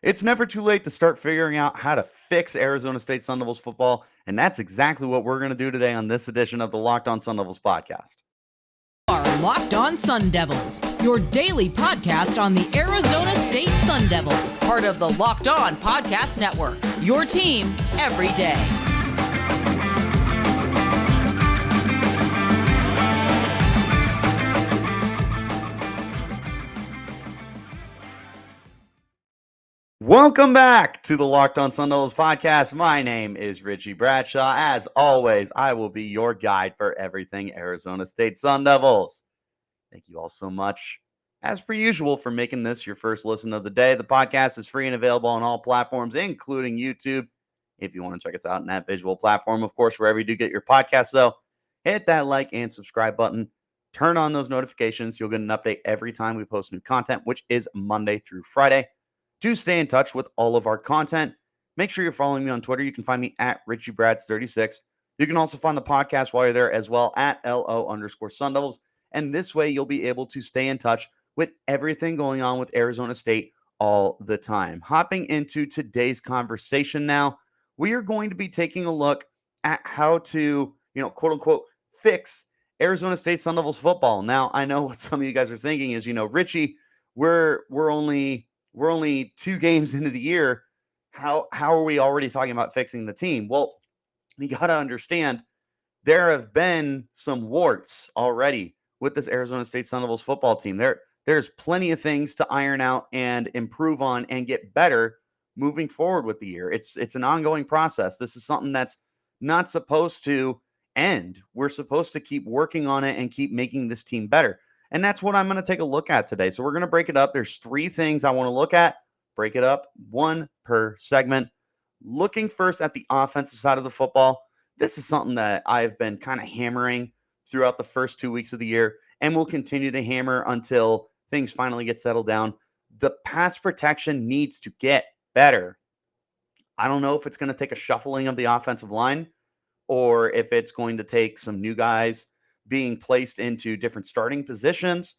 It's never too late to start figuring out how to fix Arizona State Sun Devils football, and that's exactly what we're going to do today on this edition of the Locked On Sun Devils podcast. Are Locked On Sun Devils, your daily podcast on the Arizona State Sun Devils, part of the Locked On Podcast Network, your team every day. Welcome back to the Locked On Sun Devils podcast. My name is Richie Bradshaw. As always, I will be your guide for everything Arizona State Sun Devils. Thank you all so much, as per usual, for making this your first listen of the day. The podcast is free and available on all platforms, including YouTube. If you want to check us out on that visual platform, of course, wherever you do get your podcasts, though, hit that like and subscribe button. Turn on those notifications. You'll get an update every time we post new content, which is Monday through Friday. To stay in touch with all of our content, make sure you're following me on Twitter. You can find me at Richie Brads36. You can also find the podcast while you're there as well at LO_Sun Devils. And this way you'll be able to stay in touch with everything going on with Arizona State all the time. Hopping into today's conversation now, we are going to be taking a look at how to, quote unquote, fix Arizona State Sun Devils football. Now, I know what some of you guys are thinking is, Richie, we're only 2 games into the year. How are we already talking about fixing the team? Well, you got to understand there have been some warts already with this Arizona State Sun Devils football team. There's plenty of things to iron out and improve on and get better moving forward with the year. It's an ongoing process. This is something that's not supposed to end. We're supposed to keep working on it and keep making this team better. And that's what I'm going to take a look at today. So we're going to break it up. There's 3 things I want to look at. Break it up, 1 per segment. Looking first at the offensive side of the football. This is something that I've been kind of hammering throughout the first 2 weeks of the year and will continue to hammer until things finally get settled down. The pass protection needs to get better. I don't know if it's going to take a shuffling of the offensive line or if it's going to take some new guys being placed into different starting positions,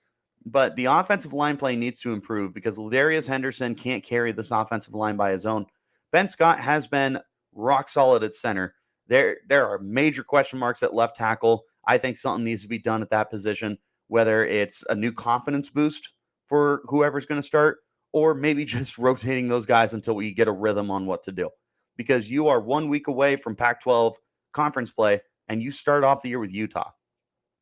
but the offensive line play needs to improve because Ladarius Henderson can't carry this offensive line by his own. Ben Scott has been rock solid at center. There are major question marks at left tackle. I think something needs to be done at that position, whether it's a new confidence boost for whoever's going to start, or maybe just rotating those guys until we get a rhythm on what to do. Because you are 1 week away from Pac-12 conference play, and you start off the year with Utah.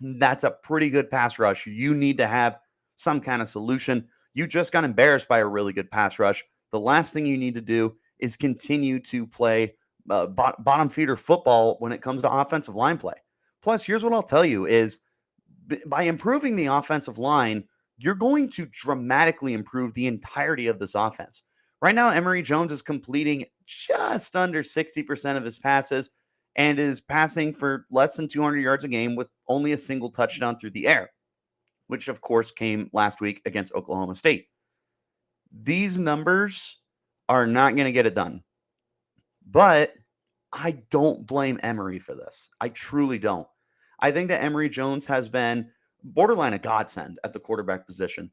That's a pretty good pass rush. You need to have some kind of solution. You just got embarrassed by a really good pass rush. The last thing you need to do is continue to play bottom feeder football when it comes to offensive line play. Plus, here's what I'll tell you is by improving the offensive line, you're going to dramatically improve the entirety of this offense. Right now, Emory Jones is completing just under 60% of his passes and is passing for less than 200 yards a game with only a single touchdown through the air, which of course came last week against Oklahoma State. These numbers are not going to get it done. But I don't blame Emory for this. I truly don't. I think that Emory Jones has been borderline a godsend at the quarterback position.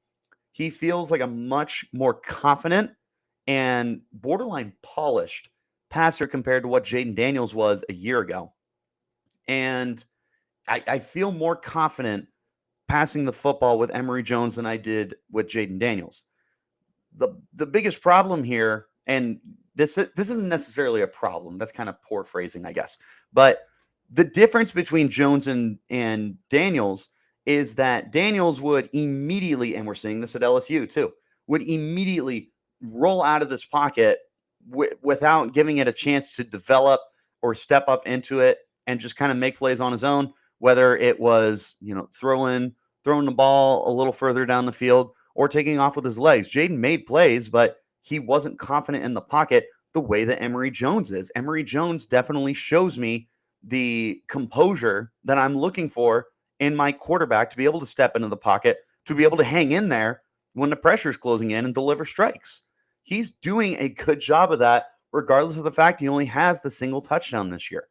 He feels like a much more confident and borderline polished passer compared to what Jaden Daniels was a year ago. And I feel more confident passing the football with Emory Jones than I did with Jaden Daniels. The biggest problem here, and this isn't necessarily a problem. That's kind of poor phrasing, I guess. But the difference between Jones and Daniels is that Daniels would immediately, and we're seeing this at LSU too, would immediately roll out of this pocket without giving it a chance to develop or step up into it and just kind of make plays on his own, whether it was, throwing the ball a little further down the field or taking off with his legs. Jaden made plays, but he wasn't confident in the pocket the way that Emory Jones is. Emory Jones definitely shows me the composure that I'm looking for in my quarterback to be able to step into the pocket, to be able to hang in there when the pressure is closing in and deliver strikes. He's doing a good job of that, regardless of the fact he only has the single touchdown this year.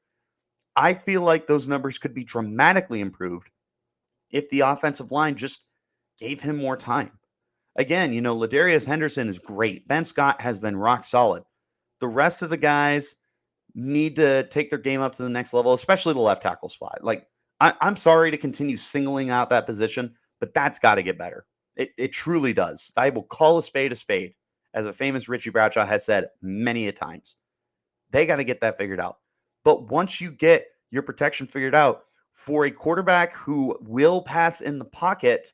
I feel like those numbers could be dramatically improved if the offensive line just gave him more time. Again, Ladarius Henderson is great. Ben Scott has been rock solid. The rest of the guys need to take their game up to the next level, especially the left tackle spot. Like, I'm sorry to continue singling out that position, but that's got to get better. It truly does. I will call a spade, as a famous Richie Bradshaw has said many a times. They got to get that figured out. But once you get your protection figured out for a quarterback who will pass in the pocket,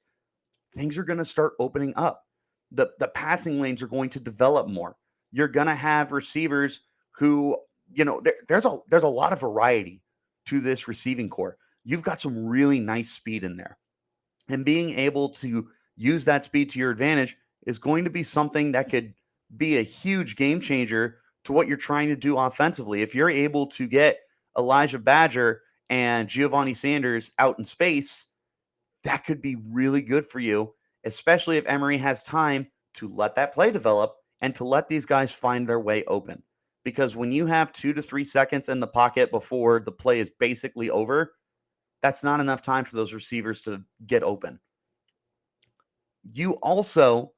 things are going to start opening up. The passing lanes are going to develop more. You're going to have receivers who, there's a lot of variety to this receiving core. You've got some really nice speed in there. And being able to use that speed to your advantage is going to be something that could be a huge game changer to what you're trying to do offensively. If you're able to get Elijah Badger and Giovanni Sanders out in space, that could be really good for you, especially if Emory has time to let that play develop and to let these guys find their way open. Because when you have 2 to 3 seconds in the pocket before the play is basically over, that's not enough time for those receivers to get open. You also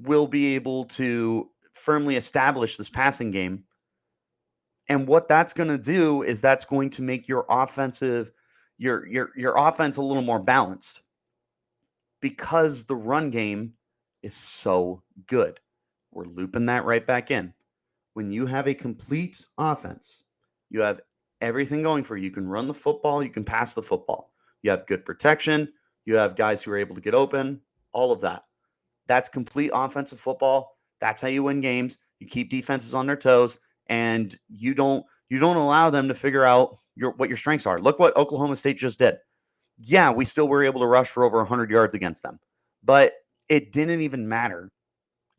will be able to firmly establish this passing game. And what that's going to do is that's going to make your offense a little more balanced, because the run game is so good. We're looping that right back in. When you have a complete offense, you have everything going for you. You can run the football, you can pass the football. You have good protection, you have guys who are able to get open, all of that. That's complete offensive football. That's how you win games. You keep defenses on their toes, and you don't allow them to figure out what your strengths are. Look what Oklahoma State just did. Yeah, we still were able to rush for over 100 yards against them, but it didn't even matter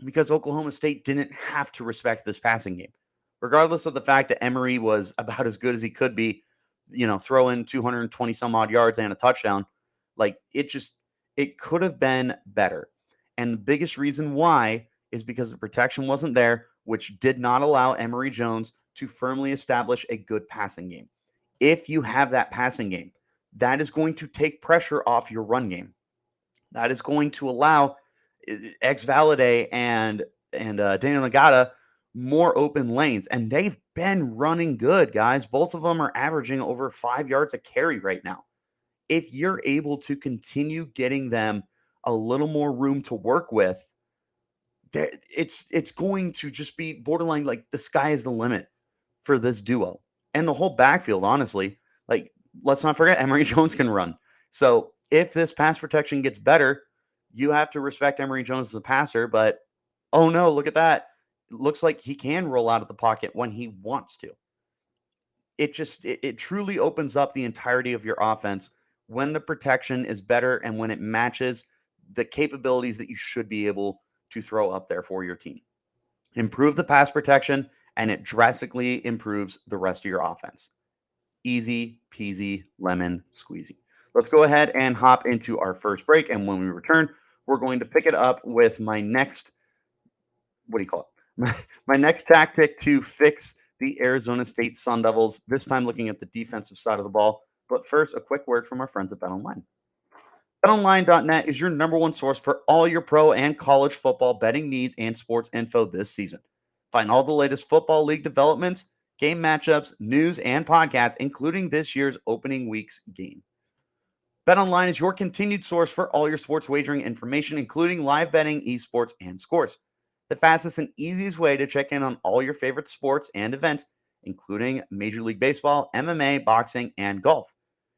because Oklahoma State didn't have to respect this passing game. Regardless of the fact that Emory was about as good as he could be, throw in 220 some odd yards and a touchdown, like it could have been better. And the biggest reason why is because the protection wasn't there, which did not allow Emory Jones to firmly establish a good passing game. If you have that passing game, that is going to take pressure off your run game. That is going to allow X Valade and Daniel Nagata more open lanes. And they've been running good, guys. Both of them are averaging over 5 yards a carry right now. If you're able to continue getting them a little more room to work with, it's going to just be borderline like the sky is the limit for this duo. And the whole backfield, honestly, like, let's not forget Emory Jones can run. So if this pass protection gets better, you have to respect Emory Jones as a passer. But, oh no, look at that. It looks like he can roll out of the pocket when he wants to. It truly opens up the entirety of your offense when the protection is better and when it matches the capabilities that you should be able to throw up there for your team. Improve the pass protection, and it drastically improves the rest of your offense. Easy peasy lemon squeezy. Let's go ahead and hop into our first break. And when we return, we're going to pick it up with my next, what do you call it? My next tactic to fix the Arizona State Sun Devils, this time looking at the defensive side of the ball. But first, a quick word from our friends at BetOnline. BetOnline.net is your number one source for all your pro and college football betting needs and sports info this season. Find all the latest football league developments, game matchups, news, and podcasts, including this year's opening week's game. BetOnline is your continued source for all your sports wagering information, including live betting, esports, and scores. The fastest and easiest way to check in on all your favorite sports and events, including Major League Baseball, MMA, boxing, and golf.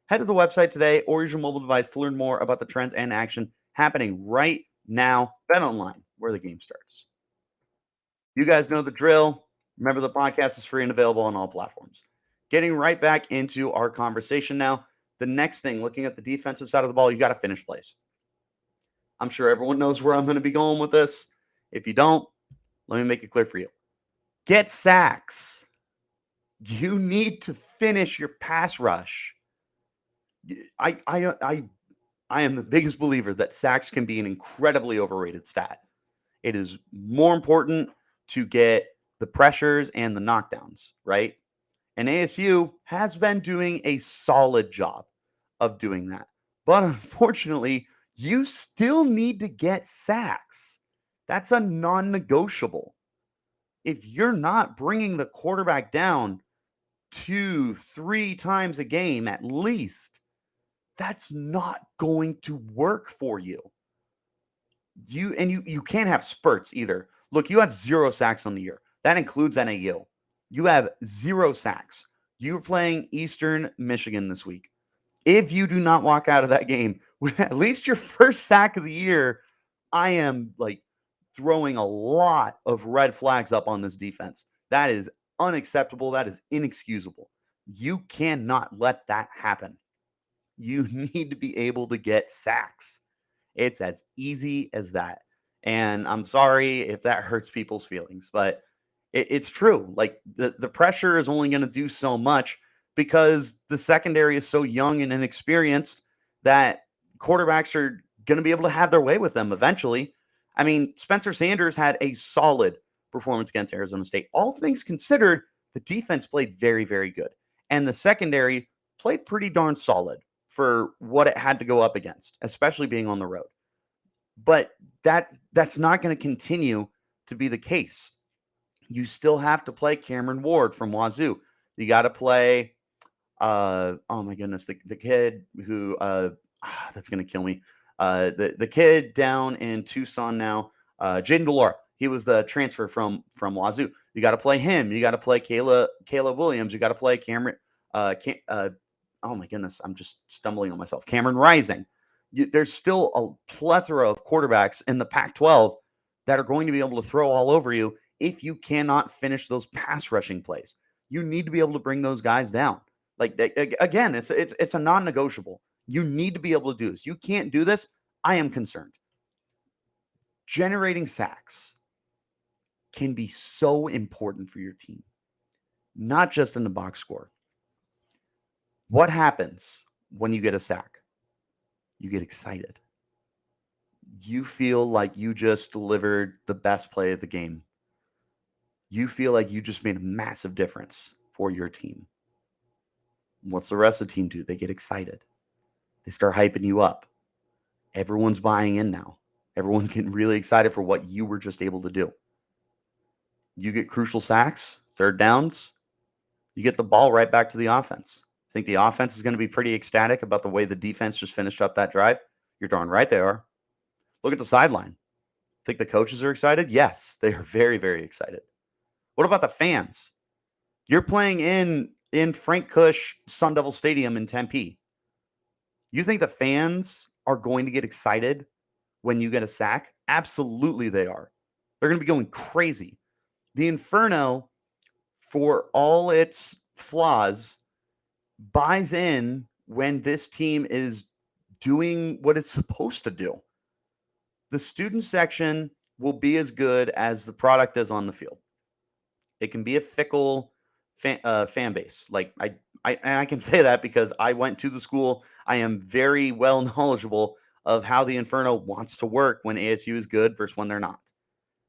Head to the website today or use your mobile device to learn more about the trends and action happening right now. BetOnline, where the game starts. You guys know the drill. Remember, the podcast is free and available on all platforms. Getting right back into our conversation now. The next thing, looking at the defensive side of the ball, you got to finish plays. I'm sure everyone knows where I'm going to be going with this. If you don't, let me make it clear for you. Get sacks. You need to finish your pass rush. I am the biggest believer that sacks can be an incredibly overrated stat. It is more important to get the pressures and the knockdowns, right? And ASU has been doing a solid job of doing that. But unfortunately, You still need to get sacks. That's a non-negotiable. If you're not bringing the quarterback down 2-3 times a game at least, that's not going to work for you. You can't have spurts either. Look, you had 0 sacks on the year. That includes NAU. You have 0 sacks. You're playing Eastern Michigan this week. If you do not walk out of that game with at least your first sack of the year, I am like throwing a lot of red flags up on this defense. That is unacceptable. That is inexcusable. You cannot let that happen. You need to be able to get sacks. It's as easy as that. And I'm sorry if that hurts people's feelings, but it's true. Like the pressure is only going to do so much because the secondary is so young and inexperienced that quarterbacks are going to be able to have their way with them eventually. I mean, Spencer Sanders had a solid performance against Arizona State. All things considered, the defense played very, very good. And the secondary played pretty darn solid for what it had to go up against, especially being on the road. But that's not going to continue to be the case. You still have to play Cameron Ward from Wazoo. You got to play oh my goodness, the kid who that's going to kill me. The kid down in Tucson now, Jaden Delora. He was the transfer from Wazoo. You got to play him. You got to play Kayla Williams. You got to play Cameron oh my goodness, I'm just stumbling on myself. Cameron Rising. There's still a plethora of quarterbacks in the Pac-12 that are going to be able to throw all over you if you cannot finish those pass rushing plays. You need to be able to bring those guys down. Like again, it's a non-negotiable. You need to be able to do this. You can't do this. I am concerned. Generating sacks can be so important for your team, not just in the box score. What happens when you get a sack? You get excited. You feel like you just delivered the best play of the game. You feel like you just made a massive difference for your team. What's the rest of the team do? They get excited. They start hyping you up. Everyone's buying in now. Everyone's getting really excited for what you were just able to do. You get crucial sacks, third downs, you get the ball right back to the offense. Think the offense is going to be pretty ecstatic about the way the defense just finished up that drive? You're darn right they are. Look at the sideline. Think the coaches are excited? Yes, they are very, very excited. What about the fans? You're playing in Frank Cush Sun Devil Stadium in Tempe. You think the fans are going to get excited when you get a sack? Absolutely they are. They're going to be going crazy. The Inferno, for all its flaws, buys in when this team is doing what it's supposed to do. The student section will be as good as the product is on the field. It can be a fickle fan base. Like I can say that because I went to the school. I am very well knowledgeable of how the Inferno wants to work when ASU is good versus when they're not.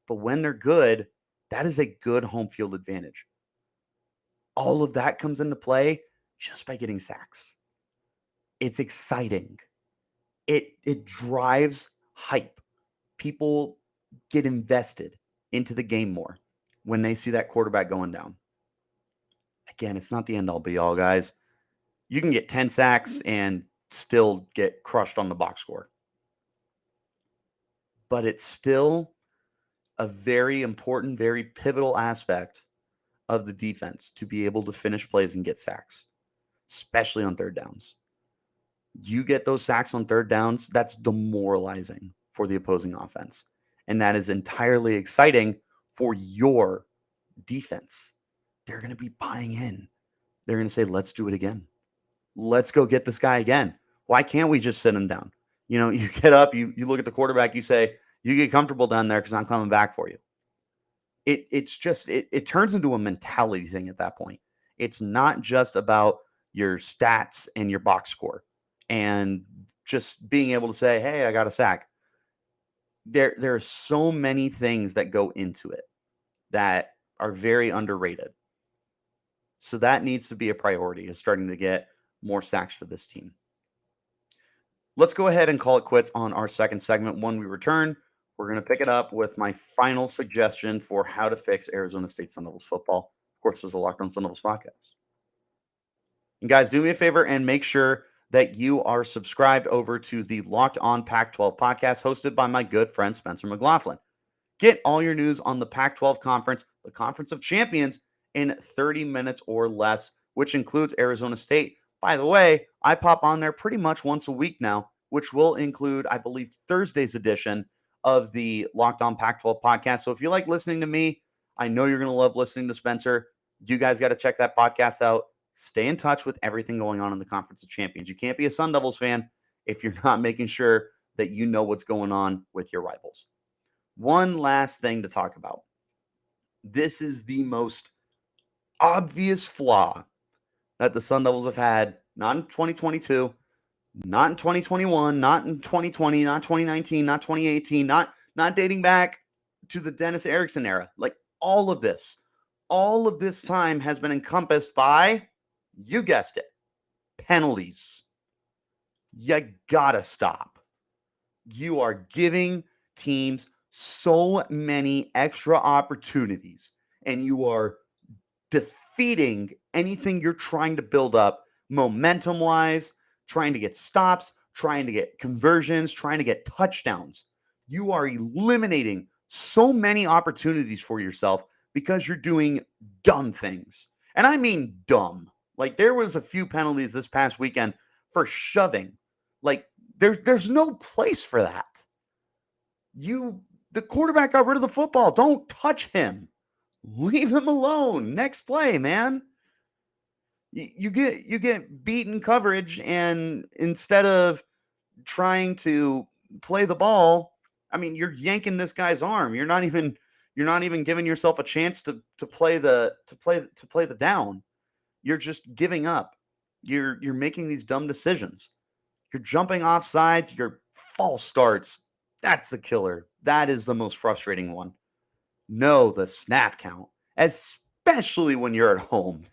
But when they're good, that is a good home field advantage. All of that comes into play just by getting sacks. It's exciting. It drives hype. People get invested into the game more when they see that quarterback going down. Again, it's not the end all be all, guys. You can get 10 sacks and still get crushed on the box score. But it's still a very important, very pivotal aspect of the defense to be able to finish plays and get sacks, especially on third downs. You get those sacks on third downs, that's demoralizing for the opposing offense. And that is entirely exciting for your defense. They're going to be buying in. They're going to say, let's do it again. Let's go get this guy again. Why can't we just sit him down? You know, you get up, you look at the quarterback, you say, you get comfortable down there because I'm coming back for you. It turns into a mentality thing at that point. It's not just about your stats and your box score and just being able to say, hey, I got a sack. There are so many things that go into it that are very underrated. So that needs to be a priority, is starting to get more sacks for this team. let's go ahead and call it quits on our second segment. When we return, we're going to pick it up with my final suggestion for how to fix Arizona State Sun Devils football. Of course, this is a Locked On Sun Devils podcast. And guys, do me a favor and make sure that you are subscribed over to the Locked On Pac-12 podcast hosted by my good friend Spencer McLaughlin. Get all your news on the Pac-12 conference, the Conference of Champions, in 30 minutes or less, which includes Arizona State. By the way, I pop on there pretty much once a week now, which will include, I believe, Thursday's edition of the Locked On Pac-12 podcast. So if you like listening to me, I know you're going to love listening to Spencer. You guys got to check that podcast out. Stay in touch with everything going on in the Conference of Champions. You can't be a Sun Devils fan if you're not making sure that you know what's going on with your rivals. One last thing to talk about. This is the most obvious flaw that the Sun Devils have had, not in 2022, not in 2021, not in 2020, not 2019, not 2018, not dating back to the Dennis Erickson era. Like all of this time has been encompassed by, you guessed it, penalties. You gotta stop. You are giving teams so many extra opportunities, and you are defeating anything you're trying to build up momentum wise, trying to get stops, trying to get conversions, trying to get touchdowns. You are eliminating so many opportunities for yourself because you're doing dumb things. And I mean dumb. Like there was a few penalties this past weekend for shoving. Like there's no place for that. The quarterback got rid of the football. Don't touch him. Leave him alone. Next play, man. You get beaten coverage, and instead of trying to play the ball, I mean, you're yanking this guy's arm. You're not even giving yourself a chance to play the down. You're just giving up. You're making these dumb decisions. You're jumping off sides. You're false starts. That's the killer. That is the most frustrating one. Know the snap count, especially when you're at home.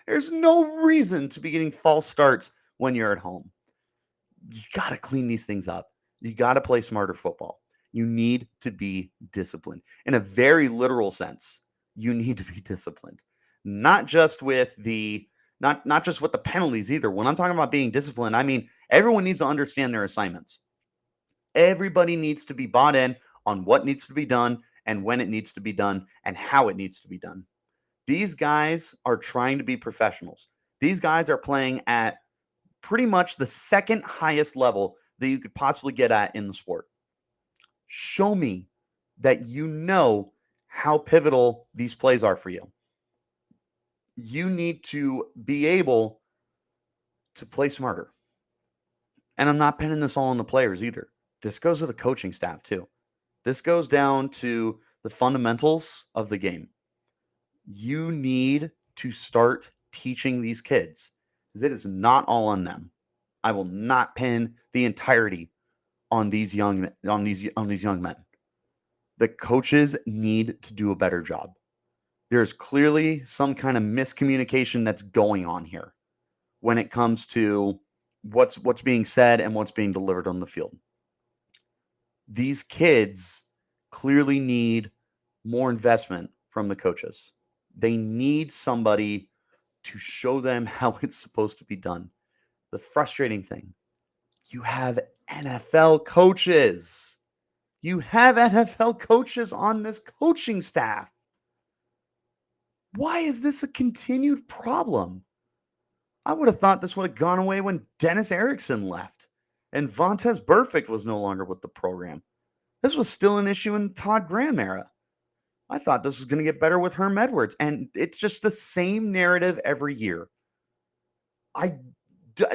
There's no reason to be getting false starts when you're at home. You got to clean these things up. You got to play smarter football. You need to be disciplined. In a very literal sense, you need to be disciplined. Not just with the penalties either. When I'm talking about being disciplined, I mean everyone needs to understand their assignments. Everybody needs to be bought in on what needs to be done and when it needs to be done and how it needs to be done. These guys are trying to be professionals. These guys are playing at pretty much the second highest level that you could possibly get at in the sport. Show me that you know how pivotal these plays are for you. You need to be able to play smarter. And I'm not pinning this all on the players either. This goes to the coaching staff too. This goes down to the fundamentals of the game. You need to start teaching these kids because it is not all on them. I will not pin the entirety on these young men. The coaches need to do a better job. There's clearly some kind of miscommunication that's going on here when it comes to what's being said and what's being delivered on the field. These kids clearly need more investment from the coaches. They need somebody to show them how it's supposed to be done. The frustrating thing, you have NFL coaches. You have NFL coaches on this coaching staff. Why is this a continued problem? I would have thought this would have gone away when Dennis Erickson left and Vontaze Burfict was no longer with the program. This was still an issue in the Todd Graham era. I thought this was going to get better with Herm Edwards, and it's just the same narrative every year.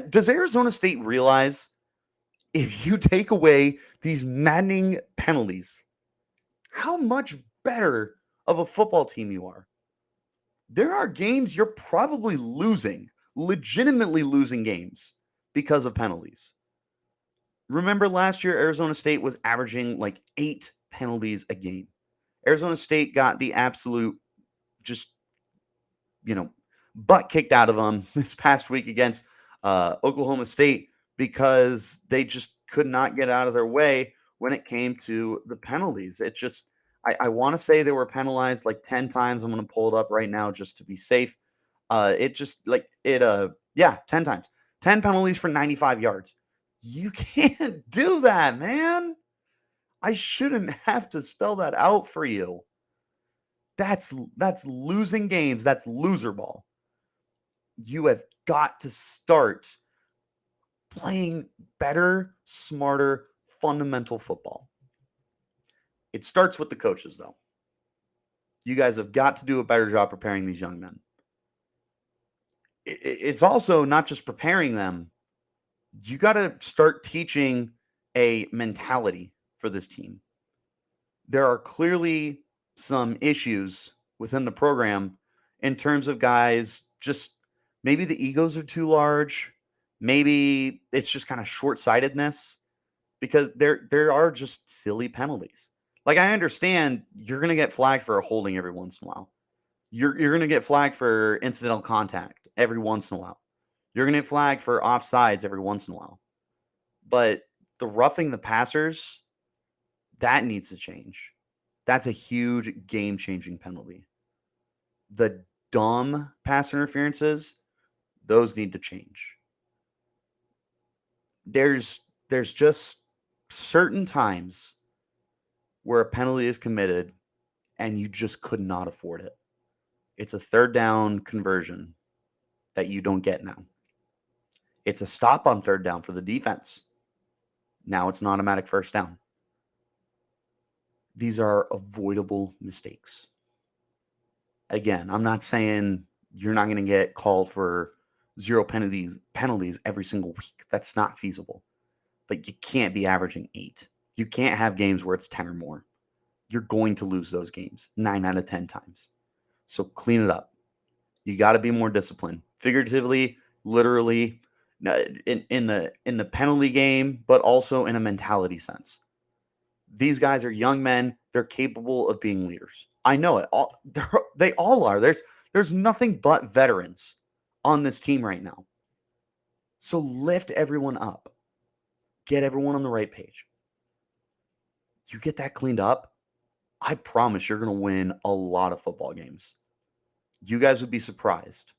Does Arizona State realize if you take away these maddening penalties, how much better of a football team you are? There are games you're probably losing, legitimately losing games because of penalties. Remember last year, Arizona State was averaging like 8 penalties a game. Arizona State got the absolute butt kicked out of them this past week against Oklahoma State because they just could not get out of their way when it came to the penalties. It just, I want to say they were penalized like 10 times. I'm going to pull it up right now just to be safe. It just like it, yeah, 10 times, 10 penalties for 95 yards. You can't do that, man. I shouldn't have to spell that out for you. That's losing games. That's loser ball. You have got to start playing better, smarter, fundamental football. It starts with the coaches, though. You guys have got to do a better job preparing these young men. It's also not just preparing them. You got to start teaching a mentality for this team. There are clearly some issues within the program in terms of guys just maybe the egos are too large. Maybe it's just kind of short-sightedness because there are just silly penalties. Like I understand you're going to get flagged for a holding every once in a while. You're going to get flagged for incidental contact every once in a while. You're going to get flagged for offsides every once in a while. But the roughing the passers, that needs to change. That's a huge game-changing penalty. The dumb pass interferences, those need to change. There's just certain times where a penalty is committed and you just could not afford it. It's a third down conversion that you don't get now. It's a stop on third down for the defense. Now it's an automatic first down. These are avoidable mistakes. Again, I'm not saying you're not going to get called for 0 penalties every single week. That's not feasible. But you can't be averaging 8. You can't have games where it's 10 or more. You're going to lose those games 9 out of 10 times. So clean it up. You got to be more disciplined, figuratively, literally, in the penalty game, but also in a mentality sense. These guys are young men. They're capable of being leaders. I know it. They all are. There's nothing but veterans on this team right now. So lift everyone up. Get everyone on the right page. You get that cleaned up, I promise you're going to win a lot of football games. You guys would be surprised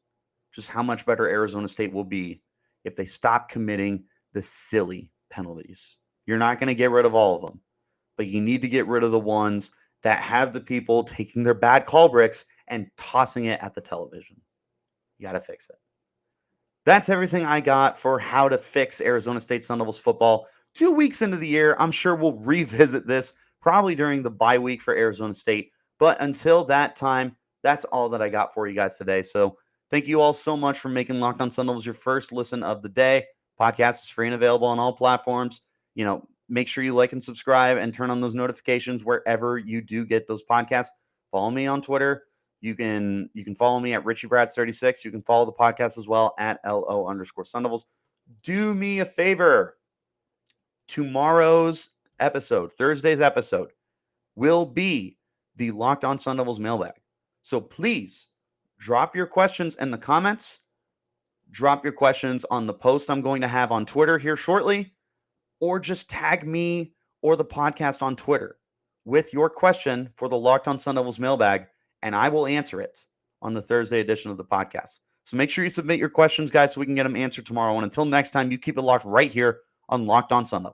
just how much better Arizona State will be if they stop committing the silly penalties. You're not going to get rid of all of them, but you need to get rid of the ones that have the people taking their bad call bricks and tossing it at the television. You got to fix it. That's everything I got for how to fix Arizona State Sun Devils football. 2 weeks into the year, I'm sure we'll revisit this probably during the bye week for Arizona State. But until that time, that's all that I got for you guys today. So thank you all so much for making Locked On Sun Devils your first listen of the day. Podcast is free and available on all platforms. Make sure you like and subscribe and turn on those notifications wherever you do get those podcasts. Follow me on Twitter. You can follow me at Richie Bradshaw 36. You can follow the podcast as well at LO_Sun Devils. Do me a favor. Tomorrow's episode, Thursday's episode, will be the Locked On Sun Devils mailbag. So please drop your questions in the comments. Drop your questions on the post I'm going to have on Twitter here shortly, or just tag me or the podcast on Twitter with your question for the Locked On Sun Devils mailbag, and I will answer it on the Thursday edition of the podcast. So make sure you submit your questions, guys, so we can get them answered tomorrow. And until next time, you keep it locked right here on Locked On Sun Devils.